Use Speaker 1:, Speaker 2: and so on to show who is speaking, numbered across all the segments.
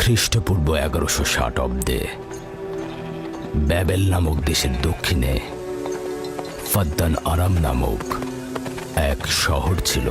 Speaker 1: খ্রিস্টপূর্ব 1160 অব্দে ব্যাবেল নামক দেশের দক্ষিণে ফাদ্দান আরাম নামক এক শহর ছিল।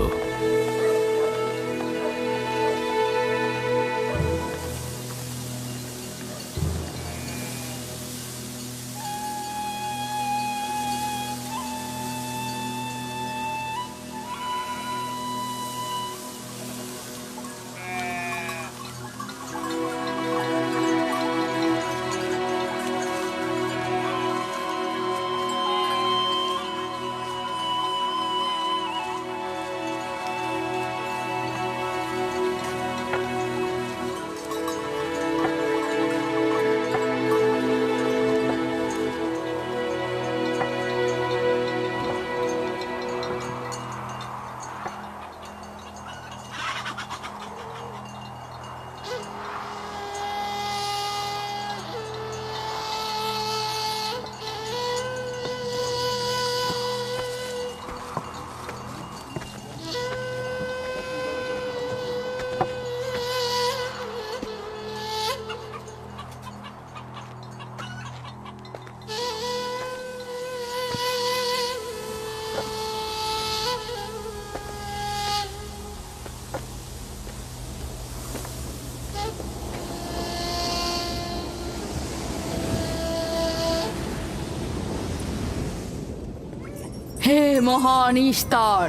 Speaker 2: হে মহান ইস্তার,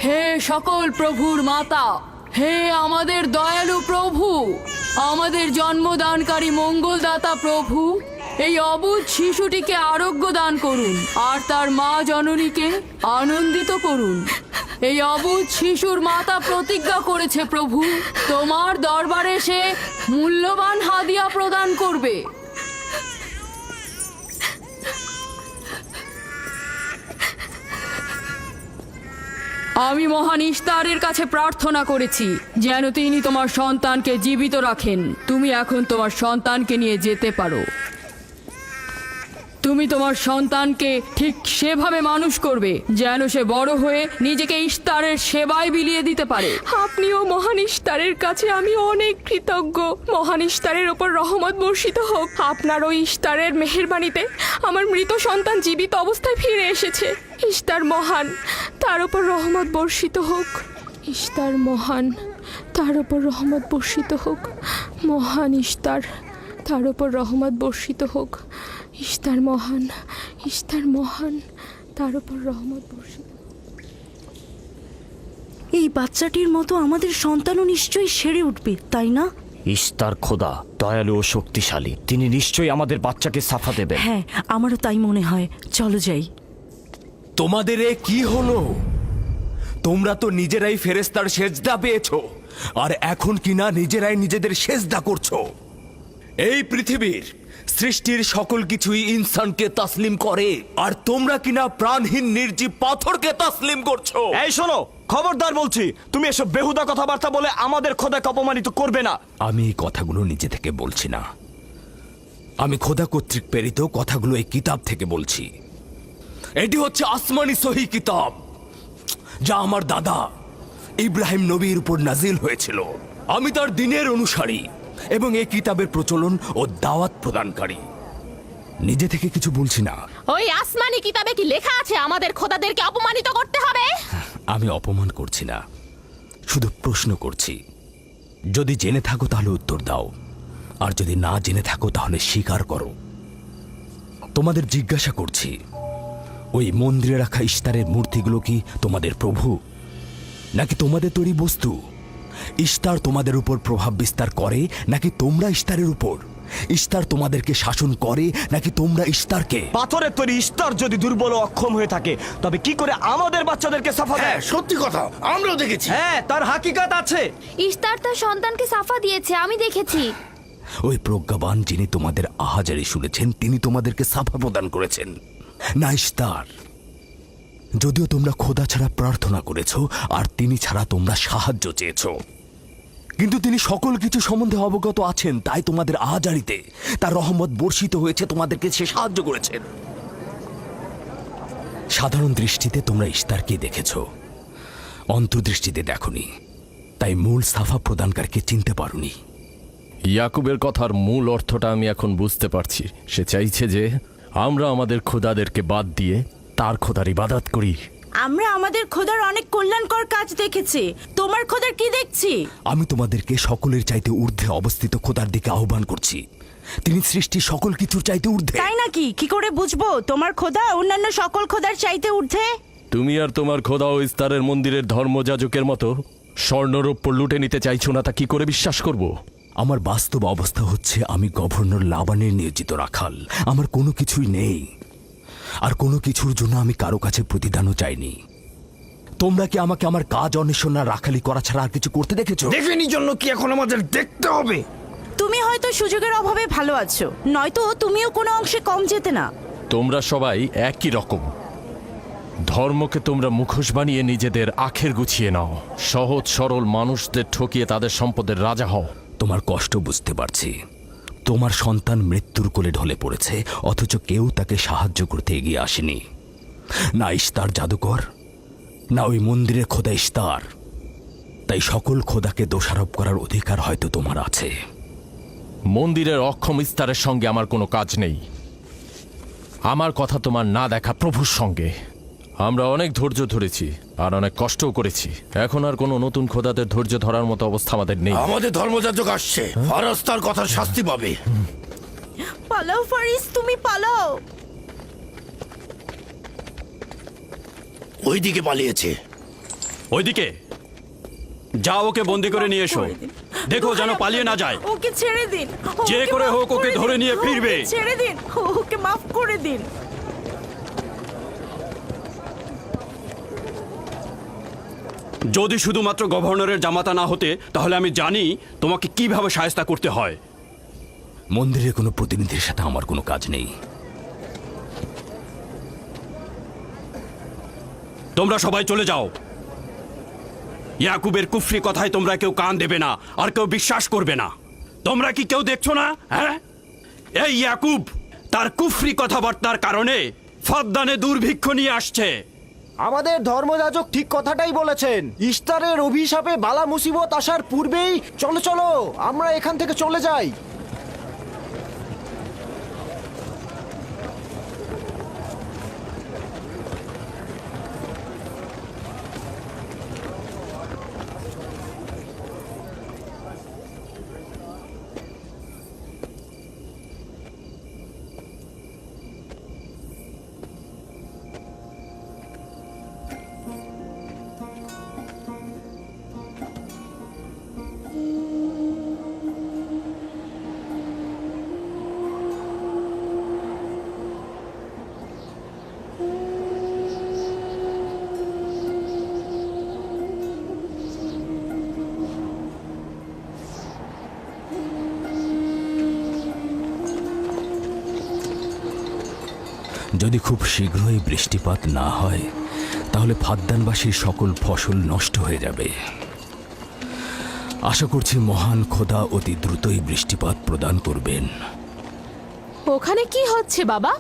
Speaker 2: হে সকল প্রভুর মাতা, হে আমাদের দয়ালু প্রভু, আমাদের জন্মদানকারী মঙ্গলদাতা প্রভু, এই অবুঝ শিশুটিকে আরোগ্য দান করুন আর তার মা জননীকে আনন্দিত করুন। এই অবুঝ শিশুর মাতা প্রতিজ্ঞা করেছে প্রভু, তোমার দরবারে সে মূল্যবান হাদিয়া প্রদান করবে। আমি মহান ইস্তারের কাছে প্রার্থনা করেছি যেন তিনি তোমার সন্তানকে জীবিত রাখেন। তুমি এখন তোমার সন্তানকে নিয়ে যেতে পারো। তুমি তোমার সন্তানকে ঠিক সেভাবে মানুষ করবে যেন সে বড় হয়ে নিজেকে ইস্তারের সেবায় বিলিয়ে দিতে পারে।
Speaker 3: আপনিও মহান ইস্তারের কাছে আমি অনেক কৃতজ্ঞ। মহান ইস্তারের ওপর রহমত বর্ষিত হোক। আপনার ওই ইস্তারের মেহেরবানিতে আমার মৃত সন্তান জীবিত অবস্থায় ফিরে এসেছে। ইস্তার মহান, তার ওপর রহমত বর্ষিত হোক। ইস্তার মহান, তার ওপর রহমত বর্ষিত হোক। মহান ইস্তার, তার ওপর রহমত বর্ষিত হোক। ইস্তার মহান, ইস্তার মহান, তার ওপর রহমত বর্ষিত।
Speaker 4: এই বাচ্চাটির মতো আমাদের সন্তানও নিশ্চয়ই সেরে উঠবে, তাই না?
Speaker 5: ইস্তার খোদা দয়ালু ও শক্তিশালী, তিনি নিশ্চয়ই আমাদের বাচ্চাকে সাফা দেবেন।
Speaker 4: হ্যাঁ, আমারও তাই মনে হয়। চলো যাই।
Speaker 6: তোমাদের এ কি হলো? তোমরা তো নিজেরাই ফেরেশতার সেজদা পেয়েছো, আর এখন কিনা নিজেরাই নিজেদের সেজদা করছো। এই পৃথিবীর সৃষ্টির সকল কিছুই ইনসানকে তাসলিম করে, আর তোমরা কিনা প্রাণহীন নির্জীব পাথরকে তাসলিম করছো।
Speaker 5: এই শোনো, খবরদার বলছি, তুমি এসব বেহুদা কথাবার্তা বলে আমাদের খোদাকে অপমানিত করবে না।
Speaker 1: আমি এই কথাগুলো নিজে থেকে বলছি না, আমি খোদা কর্তৃক প্রেরিত কথাগুলো এই কিতাব থেকে বলছি।
Speaker 6: এটি হচ্ছে আসমানি সহি কিতাব, যা আমার দাদা ইব্রাহিম নবীর উপর নাজিল হয়েছিল। আমি তার দিনের অনুসারী এবং এই কিতাবের প্রচলন ও দাওয়াত প্রদানকারী।
Speaker 1: নিজে থেকে কিছু বলছি না।
Speaker 3: ওই আসমানি কিতাবে কি লেখা আছে আমাদের খোদাদেরকে অপমানিত করতে হবে?
Speaker 1: আমি অপমান করছি না, শুধু প্রশ্ন করছি। যদি জেনে থাকো তাহলে উত্তর দাও, আর যদি না জেনে থাকো তাহলে স্বীকার করো। তোমাদের জিজ্ঞাসা করছি, ওই মন্দিরে রাখা ইস্তারের মূর্তিগুলো কি তোমাদের প্রভু, নাকি তোমাদের তৈরি বস্তু? ইস্তার তোমাদের উপর প্রভাব বিস্তার করে নাকি তোমরা ইস্তারের উপর? ইস্তার তোমাদেরকে শাসন করে নাকি তোমরা ইস্তারকে?
Speaker 5: পাথরের তৈরি ইস্তার যদি দুর্বল ও অক্ষম হয়ে থাকে, তবে কি করে আমাদের বাচ্চাদেরকে সাফা দেয়?
Speaker 7: সত্যি কথা, আমরাও দেখেছি।
Speaker 5: হ্যাঁ, তার হাকিকাত আছে।
Speaker 8: ইস্তার তার সন্তানকে সাফা দিয়েছে, আমি দেখেছি।
Speaker 1: ওই প্রজ্ঞাবান যিনি তোমাদের আহাজারি শুনেছেন, তিনি তোমাদেরকে সাফা প্রদান করেছেন, না ইস্তার। যদিও তোমরা খোদা ছাড়া প্রার্থনা করেছ আর তিনি ছাড়া তোমরা সাহায্য চেয়েছ, কিন্তু তিনি সকল কিছু সম্বন্ধে অবগত আছেন, তাই তোমাদের আহাজারিতে তার রহমত বর্ষিত হয়েছে, তোমাদেরকে সে সাহায্য করেছেন। সাধারণ দৃষ্টিতে তোমরা ইস্তারকে দেখেছ, অন্তর্দৃষ্টিতে দেখনি, তাই মূল সাফা প্রদানকারীকে চিনতে পারোনি।
Speaker 9: ইয়াকুবের কথার মূল অর্থটা আমি এখন বুঝতে পারছি। সে চাইছে যে আমরা আমাদের খোদাদেরকে বাদ দিয়ে তার খোদার ইবাদত করি।
Speaker 4: আমরা আমাদের খোদার অনেক কল্যাণকর কাজ দেখেছি, তোমার খোদার কি দেখছি?
Speaker 1: আমি তোমাদেরকে সকলের চাইতে ঊর্ধ্বে অবস্থিত খোদার দিকে আহ্বান করছি। তিনি সৃষ্টির সকল কিছুর চাইতে ঊর্ধ্বে।
Speaker 4: তাই নাকি? কি করে বুঝবো তোমার খোদা অন্যান্য সকল খোদার চাইতে ঊর্ধ্বে?
Speaker 9: তুমি আর তোমার খোদা ও ইস্তারের মন্দিরের ধর্মযাজকের মতো স্বর্ণরৌপ্য লুটে নিতে চাইছো না, তা কি করে বিশ্বাস করব?
Speaker 1: আমার বাস্তব অবস্থা হচ্ছে আমি গভর্নর লাবানের নিয়োজিত রাখাল। আমার কোনো কিছুই নেই, আর কোনো কিছুর জন্য আমি কারো কাছে প্রতিদানও চাইনি। তোমরা কি আমাকে আমার কাজ অন্বেষণ আর রাখালি করা ছাড়া আর কিছু করতে দেখেছো?
Speaker 7: দেখেনি জন্য কি এখন আমাদের দেখতে হবে?
Speaker 4: তুমি হয়তো সুযোগের অভাবে ভালো আছো, নয়তো তুমিও কোনো অংশে কম যেতে না।
Speaker 9: তোমরা সবাই একই রকম। ধর্মকে তোমরা মুখোশ বানিয়ে নিজেদের আখের গুছিয়ে নাও, সহজ সরল মানুষদের ঠকিয়ে তাদের সম্পদের রাজা হও।
Speaker 1: তোমার কষ্ট বুঝতে পারছি। তোমার সন্তান মৃত্যুর কোলে ঢলে পড়েছে, অথচ কেউ তাকে সাহায্য করতে এগিয়ে আসেনি। না ইস্তার জাদুকর, না ওই মন্দিরের খোদা ইস্তার। তাই সকল খোদাকে দোষারোপ করার অধিকার হয়তো তোমার আছে।
Speaker 9: মন্দিরের অক্ষম ইস্তারের সঙ্গে আমার কোনো কাজ নেই। আমার কথা তোমার না দেখা প্রভুর সঙ্গে। আমরা অনেক ধৈর্য ধরেছি আর অনেক কষ্টও করেছি। এখন আর কোনো নতুন খোদাদের ধৈর্য ধরার মতো অবস্থা আমাদের নেই।
Speaker 7: আমাদের ধর্মযাজক আসছে, ফারাজ তার কথার শাস্তি পাবে।
Speaker 4: পালাও ফারিস, তুমি পালাও।
Speaker 7: ওইদিকে পালিয়েছে।
Speaker 5: ওইদিকে যাও, ওকে বন্দি করে নিয়ে এসো। দেখো যেন পালিয়ে না যায়।
Speaker 4: ওকে ছেড়ে দিন,
Speaker 5: যে
Speaker 4: ওকে
Speaker 5: করে
Speaker 4: মাফ
Speaker 5: হোক ওকে
Speaker 4: দিন।
Speaker 5: ধরে নিয়ে ফিরবে।
Speaker 4: ওকে ছেড়ে দিন, ওকে মাফ করে দিন।
Speaker 5: যদি শুধুমাত্র গভর্নরের জামাতা না হতে, তাহলে আমি জানি তোমাকে কিভাবে শায়েস্তা করতে হয়।
Speaker 1: মন্দিরের কোনো প্রতিনিধির সাথে আমার কোনো কাজ নেই।
Speaker 5: তোমরা সবাই চলে যাও। ইয়াকুবের কুফরি কথায় তোমরা কেউ কান দেবে না, আর কেউ বিশ্বাস করবে না। তোমরা কি কেউ দেখছো না? হ্যাঁ, এই ইয়াকুব তার কুফরি কথাবার্তার কারণে ফাদ্দানে দুর্ভিক্ষ নিয়ে আসছে।
Speaker 10: আমাদের ধর্মযাজক ঠিক কথাটাই বলেছেন। ইস্তারের অভিশাপে বালা মুসিবত আসার পূর্বেই চলো চলো আমরা এখান থেকে চলে যাই।
Speaker 1: যদি খুব শীঘ্রই বৃষ্টিপাত না হয়, তাহলে ফাদ্দানবাসীর সকল ফসল নষ্ট হয়ে যাবে। আশা করছি মহান খোদা অতি দ্রুতই বৃষ্টিপাত প্রদান করবেন।
Speaker 3: ওখানে কি হচ্ছে বাবা?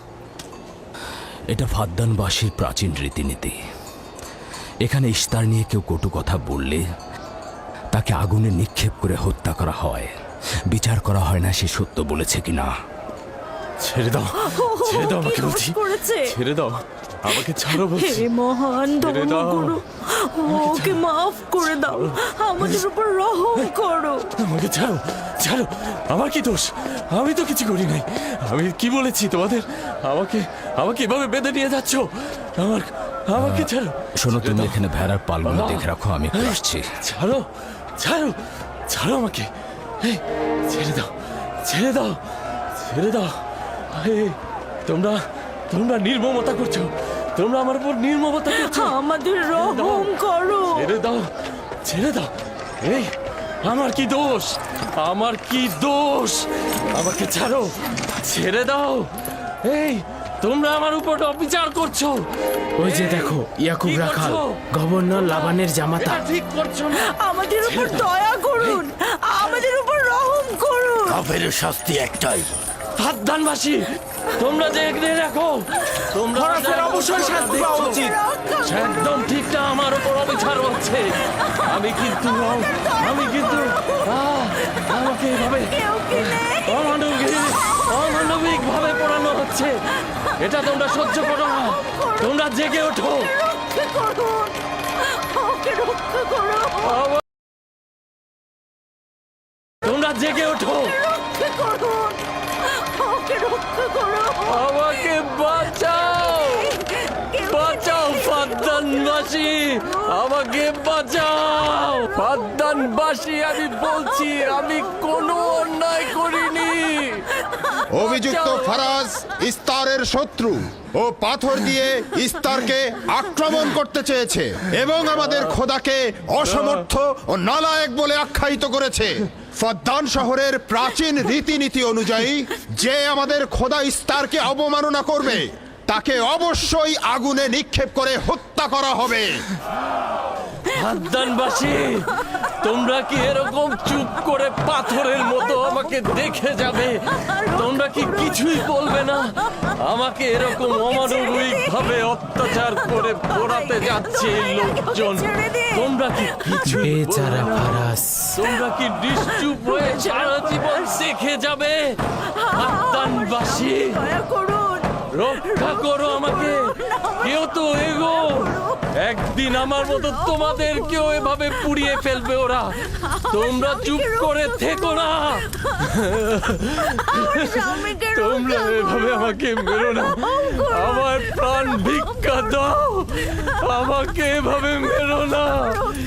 Speaker 1: এটা ফাদ্দানবাসীর প্রাচীন রীতিনীতি। এখানে ইস্তার নিয়ে কেউ কটু কথা বললে তাকে আগুনে নিক্ষেপ করে হত্যা করা হয়। বিচার করা হয় না সে সত্য বলেছে কিনা।
Speaker 9: ছেড়ে দাও, ছেড়ে দাও আমাকে বলছি। ছেড়ে দাও, আমাকে ছাড়ো বলছি।
Speaker 4: হে মহান
Speaker 9: ছেড়ে দাও।
Speaker 4: ধর্মগুরু, ওকে মাফ করে দাও, আমাদের উপর রহম করো।
Speaker 9: আমাকে ছাড়ো, ছাড়ো। আমার কি দোষ? আমি তো কিছু করি নাই। আমি কি বলেছি তোমাদের? আমাকে আমাকে এভাবে বেঁধে নিয়ে যাচ্ছ। আমাকে ছাড়ো।
Speaker 1: শোনো, তুমি এখানে ভেড়ার পালগুলো দেখে রাখো, আমি একটু আসছি।
Speaker 9: ছাড়ো, ছাড়ো, ছাড়ো আমাকে। এই, ছেড়ে দাও, ছেড়ে দাও, ছেড়ে দাও। এই, তোমরা তোমরা নির্মমতা করছো। তোমরা আমার উপর নির্মমতা করছো।
Speaker 4: আমাদের রহম করো।
Speaker 9: ছেড়ে দাও, ছেড়ে দাও। এই, আমার কি দোষ? আমার কি দোষ? আমাকে ছাড়ো, ছেড়ে দাও। এই, তোমরা আমার উপর অবিচার করছো।
Speaker 11: ওই যে দেখো, ইয়াকুব রাখাল, গভর্নর লাবানের জামাতা।
Speaker 9: এটা ঠিক করছো না।
Speaker 4: আমাদের উপর দয়া করুন, আমাদের উপর রহম করুন।
Speaker 7: কাফের শাস্তি একটাই।
Speaker 9: ফাদ্দানবাসী, তোমরা দেখে রাখো। তোমরা
Speaker 10: অবশ্যই শাস্তি পাওয়া উচিত।
Speaker 9: একদম ঠিক না, আমার উপর অবিচার হচ্ছে। আমি কিন্তু আমাকে এভাবে অমানবিক ভাবে পোড়ানো হচ্ছে। এটা তোমরা সহ্য করো না, তোমরা জেগে ওঠো। তোমরা জেগে ওঠো, আমাকে বাঁচাও, বাঁচাও ফাদ্দানবাসী, আমাকে বাঁচাও ফাদ্দানবাসী। আমি বলছি আমি কোনো অন্যায় করিনি।
Speaker 12: অভিযুক্ত ফারাজ ইস্তারের শত্রু ও পাথর দিয়ে ইস্তারকে আক্রমণ করতে চেয়েছে এবং আমাদের খোদাকে অসমর্থ ও নালায়েক বলে আখ্যায়িত করেছে। ফাদ্দান শহরের প্রাচীন রীতিনীতি অনুযায়ী যে আমাদের খোদা ইস্তারকে অবমাননা করবে তাকে অবশ্যই আগুনে নিক্ষেপ করে হত্যা করা হবে।
Speaker 9: ফাদ্দানবাসী, তোমরা কি এরকম চুপ করে পাথরের মতো আমাকে দেখে যাবে? তোমরা কি কিছুই বলবে না? আমাকে এরকম অমানবিক ভাবে অত্যাচার করে পোড়াতে যাচ্ছে এই লোকজন। তোমরা কি কিছুই বলবে
Speaker 11: বেচারা
Speaker 9: না?
Speaker 11: ফারাজ।
Speaker 9: তোমরা কি নিশ্চুপ হয়ে সারা জীবন দেখে যাবে? ফাদ্দানবাসী, রক্ষা করো আমাকে, কেউ তো এগো। একদিন আমার মতো তোমাদের কেউ এভাবে পুড়িয়ে ফেলবে ওরা। তোমরা চুপ করে থেকো না, তোমরা এভাবে আমাকে মেরো না, আমার প্রাণ ভিক্ষা দাও, আমাকে এভাবে মেরো না।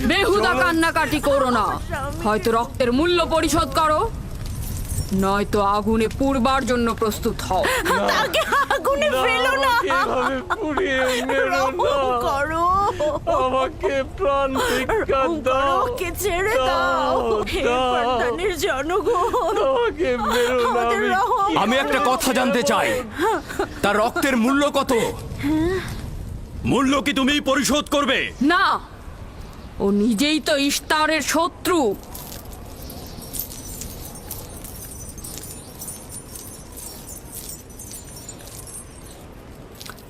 Speaker 2: বেহুদা কান্নাকাটি করো না, হয়তো রক্তের মূল্য পরিশোধ করো, নয়তো আগুনে পুড়বার জন্য প্রস্তুত হও।
Speaker 4: তাকে আগুনে ফেলো না,
Speaker 9: আমাকে এভাবে পুড়িয়ে মেরো না, আমাকে প্রাণ ভিক্ষা দাও,
Speaker 4: ওকে ছেড়ে দাও। হে
Speaker 9: দাও।
Speaker 4: ফাদ্দানের জনগণ,
Speaker 9: আমাকে মেরো না।
Speaker 4: আমাদের রহম
Speaker 6: আমি একটা কথা জানতে চাই, তার রক্তের মূল্য কত?
Speaker 5: মূল্য কি তুমি পরিশোধ করবে?
Speaker 2: না, ও নিজেই তো ইস্তারের শত্রু।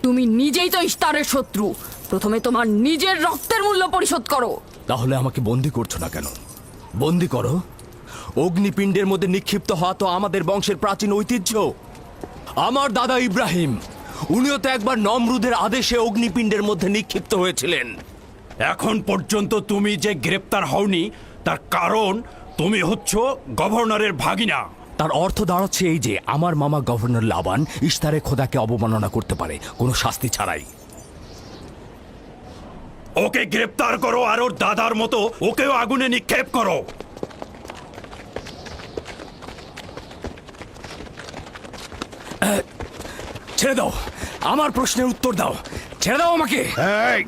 Speaker 2: তুমি নিজেই তো ইস্তারের শত্রু, প্রথমে তোমার নিজের রক্তের মূল্য পরিশোধ করো।
Speaker 1: তাহলে আমাকে বন্দি করছো না কেন? বন্দি করো। অগ্নিপিণ্ডের মধ্যে নিক্ষিপ্ত হওয়া তো আমাদের বংশের প্রাচীন ঐতিহ্য। আমার দাদা ইব্রাহিম, উনিও তো একবার নমরুদের আদেশে অগ্নিপিণ্ডের মধ্যে নিক্ষিপ্ত হয়েছিলেন।
Speaker 5: এখন পর্যন্ত তুমি যে গ্রেপ্তার হওনি তার কারণ তুমি হচ্ছ গভর্নরের ভাগিনা।
Speaker 1: তার অর্থ দাঁড়াচ্ছে এই যে আমার মামা গভর্নর লাবান ইস্তারে খোদাকে অবমাননা করতে পারে কোনো শাস্তি ছাড়াই।
Speaker 5: ওকে গ্রেপ্তার করো আর ওর দাদার মতো ওকেও আগুনে নিক্ষেপ করো।
Speaker 1: ছেড়ে দাও, আমার প্রশ্নের উত্তর দাও, ছেড়ে দাও আমাকে।
Speaker 7: এই,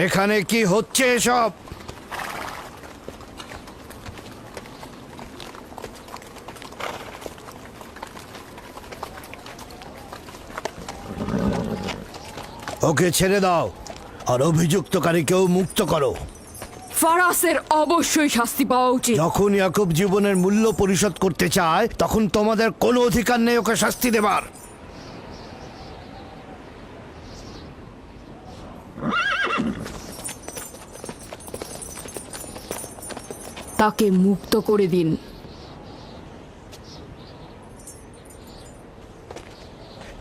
Speaker 7: এখানে কি হচ্ছে এসব? ওকে ছেড়ে দাও আর অভিযুক্তকারীকেও মুক্ত করো।
Speaker 2: ফারাসের অবশ্যই শাস্তি পাওয়া উচিত।
Speaker 7: যখন ইয়াকুব জীবনের মূল্য পরিশোধ করতে চায় তখন তোমাদের কোনো অধিকার নেই ওকে শাস্তি দেবার।
Speaker 2: তাকে মুক্ত করে দিন।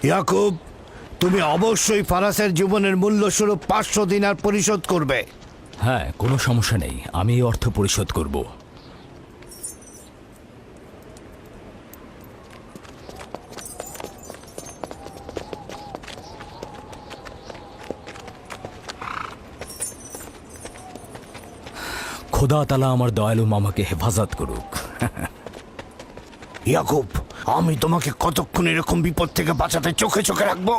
Speaker 7: ইয়াকুব, তুমি অবশ্যই ফারাসের জীবনের মূল্য স্বরূপ 500 দিনার পরিশোধ করবে।
Speaker 1: হ্যাঁ, কোনো সমস্যা নেই, আমি এই অর্থ পরিশোধ করব। খোদা তাআলা আমার দয়ালু মামাকে হেফাজত করুক।
Speaker 7: ইয়াকুব, আমি তোমাকে কতক্ষণ এরকম বিপদ থেকে বাঁচাতে চোখে চোখে রাখবো?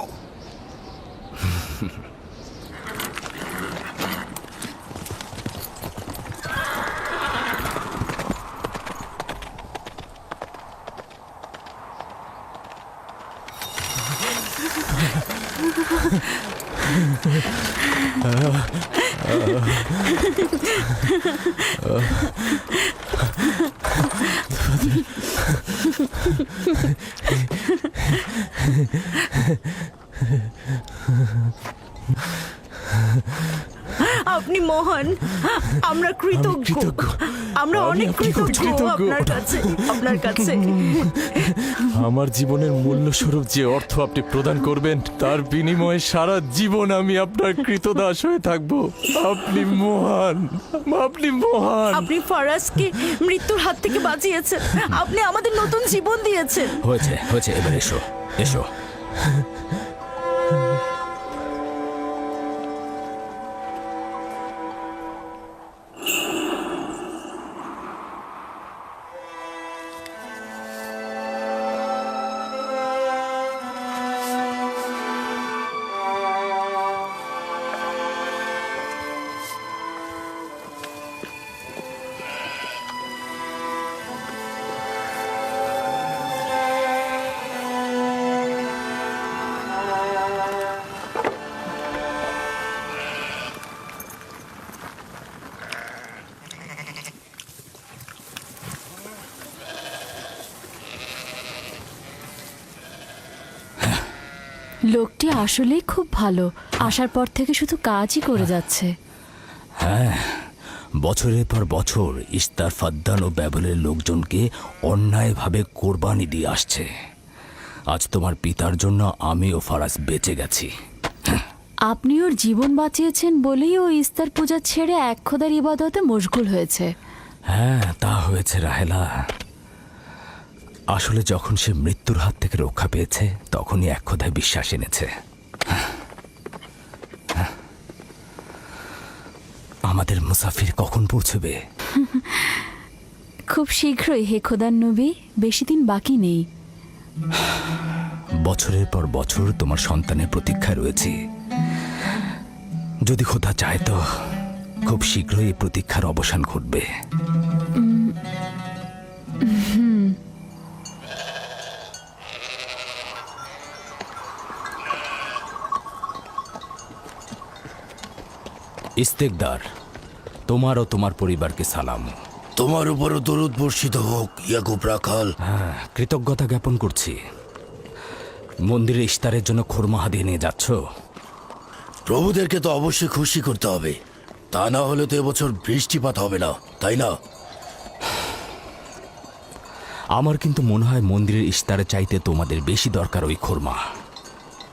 Speaker 4: আপনি মহান, আমরা কৃতজ্ঞ। আমরা
Speaker 9: আমি
Speaker 4: অনেক
Speaker 9: আপনাকে
Speaker 4: কৃতজ্ঞ
Speaker 9: কৃতজ্ঞ।
Speaker 4: আপনার কাছে
Speaker 9: আমার জীবনের মূল্য স্বরূপ যে অর্থ আপনি প্রদান করবেন তার বিনিময়ে সারা জীবন আমি আপনার কৃতদাস হয়ে থাকব। আপনি মহান, আপনি মহান।
Speaker 4: আপনি ফারাজকে মৃত্যুর হাত থেকে বাঁচিয়েছেন, আপনি আমাদের নতুন জীবন দিয়েছেন।
Speaker 1: হয়েছে হয়েছে, এবার এসো এসো।
Speaker 2: লোকটি আসলেই খুব ভালো, আসার পর থেকে শুধু কাজই করে যাচ্ছে।
Speaker 1: বছরের পর বছর ইস্তার, ফাদ্দান ও ব্যাবলের লোকজনকে অন্যায়ভাবে কোরবানি দিয়ে আসছে। আজ তোমার পিতার জন্য আমি ও ফারাজ বেঁচে গেছি।
Speaker 2: আপনি ওর জীবন বাঁচিয়েছেন বলেই ও ইস্তার পূজা ছেড়ে এক খোদার ইবাদতে মশগুল হয়েছে।
Speaker 1: হ্যাঁ, তা হয়েছে রাহেলা। আসলে যখন সে মৃত্যুর হাত থেকে রক্ষা পেয়েছে তখনই এক খোদায় বিশ্বাস এনেছে। আমাদের মুসাফির কখন পৌঁছবে?
Speaker 2: খুব শীঘ্রই হে খোদার নবী, বেশি দিন বাকি নেই।
Speaker 1: বছরের পর বছর তোমার সন্তানের প্রতীক্ষায় রয়েছি। যদি খোদা চায় তো খুব শীঘ্রই এই প্রতীক্ষার অবসান ঘটবে। ইস্তেকদার, তোমার ও তোমার পরিবারকে সালাম।
Speaker 7: তোমার উপরও দরুদ বর্ষিত হোক ইয়াকুব রাখাল।
Speaker 1: হ্যাঁ, কৃতজ্ঞতা জ্ঞাপন করছি। মন্দিরে ইস্তারের জন্য খোরমা হাদিয়ে নিয়ে যাচ্ছ?
Speaker 7: প্রভুদেরকে তো অবশ্যই খুশি করতে হবে, তা না হলে তো এবছর বৃষ্টিপাত হবে না, তাই না?
Speaker 1: আমার কিন্তু মনে হয় মন্দিরের ইস্তারে চাইতে তোমাদের বেশি দরকার ওই খোরমা।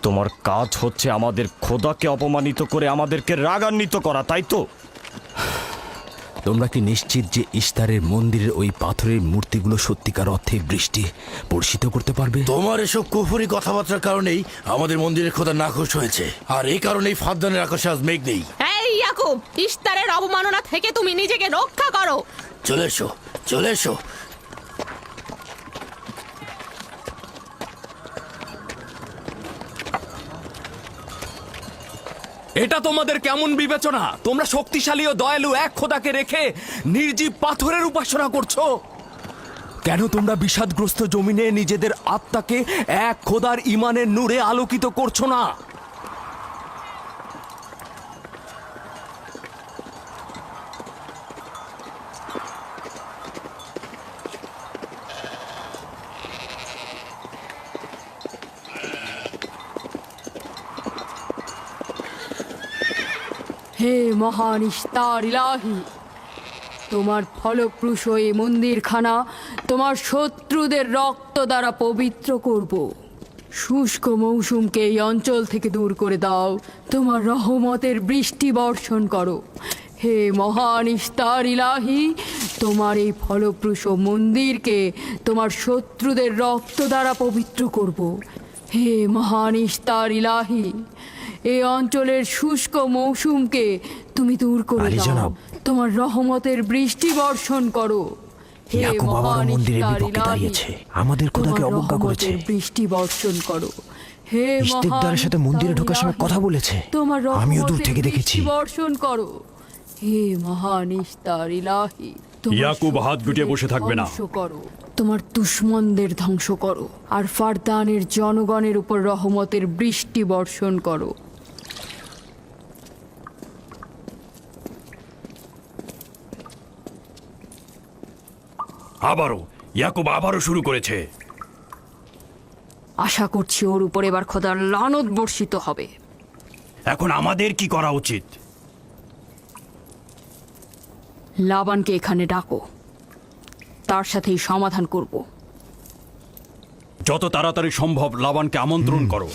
Speaker 5: তোমার কাজ হচ্ছে আমাদের খোদাকে অপমানিত করে আমাদেরকে রাগান্বিত করা, তাই তো?
Speaker 1: তোমরা কি নিশ্চিত যে ইস্তারের মন্দিরের ওই পাথরের মূর্তিগুলো সত্যিকার অর্থে বৃষ্টি বর্ষিত করতে পারবে?
Speaker 7: তোমার এসব কুফুরি কথাবার্তার কারণেই আমাদের মন্দিরের খোদা নাখোশ হয়েছে, আর এই কারণেই ফাদ্দানের আকাশে আজ মেঘ নেই।
Speaker 3: এই ইয়াকুব, ইস্তারের অবমাননা থেকে তুমি নিজেকে রক্ষা করো।
Speaker 7: চলে এসো, চলে এসো।
Speaker 6: এটা তোমাদের কেমন বিবেচনা? তোমরা শক্তিশালী ও দয়ালু এক খোদাকে রেখে নির্জীব পাথরের উপাসনা করছো। কেন তোমরা বিষাদগ্রস্ত জমিনে নিজেদের আত্মাকে এক খোদার ইমানের নূরে আলোকিত করছো না?
Speaker 2: হে মহান ইস্তার ইলাহি, তোমার ফলপ্রসূ এই মন্দিরখানা তোমার শত্রুদের রক্ত দ্বারা পবিত্র করব। শুষ্ক মৌসুমকে এই অঞ্চল থেকে দূর করে দাও, তোমার রহমতের বৃষ্টি বর্ষণ করো। হে মহান ইস্তার ইলাহি, তোমার এই ফলপ্রসূ মন্দিরকে তোমার শত্রুদের রক্ত দ্বারা পবিত্র করব। হে মহান ইস্তার ইলাহি, এই অঞ্চলের শুষ্ক মৌসুমকে তুমি দূর করে
Speaker 1: আলী
Speaker 2: দাও,
Speaker 1: জনাব।
Speaker 2: তোমার রহমতের বৃষ্টি বর্ষণ করো। হে
Speaker 1: ইয়াকুব আবারও
Speaker 2: মহান
Speaker 1: মন্দিরের
Speaker 2: ইস্তার
Speaker 1: বিপক্ষে
Speaker 2: ইলাহি,
Speaker 1: দাঁড়িয়েছে। আমাদের খোদাকে
Speaker 2: তোমার
Speaker 1: অবজ্ঞা করেছে।
Speaker 2: রহমতের বৃষ্টি বর্ষণ করো। হে
Speaker 1: ইস্তেকদারের সাথে মন্দিরে ঢোকার সময় কথা বলেছে।
Speaker 2: তোমার
Speaker 1: আমিও দূর
Speaker 2: রহমতের
Speaker 1: থেকে দেখেছি।
Speaker 2: বৃষ্টি বর্ষণ করো। হে মহান ইস্তার ইলাহি, তোমার
Speaker 5: ইয়াকুব হাত গুটিয়ে বসে থাকবে না।
Speaker 2: ধ্বংস করো, তোমার দুশমনদের ধ্বংস করো, আর ফারদানের জনগণের উপর রহমতের বৃষ্টি বর্ষণ করো।
Speaker 5: আবারও শুরু করেছে।
Speaker 2: আশা করছি ওর উপর এবার খোদার লানত বর্ষিত হবে।
Speaker 5: এখন আমাদের কি করা উচিত?
Speaker 2: লাবানকে এখানে ডাকো। তার সাথেই সমাধান করব।
Speaker 5: যত তাড়াতাড়ি সম্ভব লাবানকে আমন্ত্রণ করো।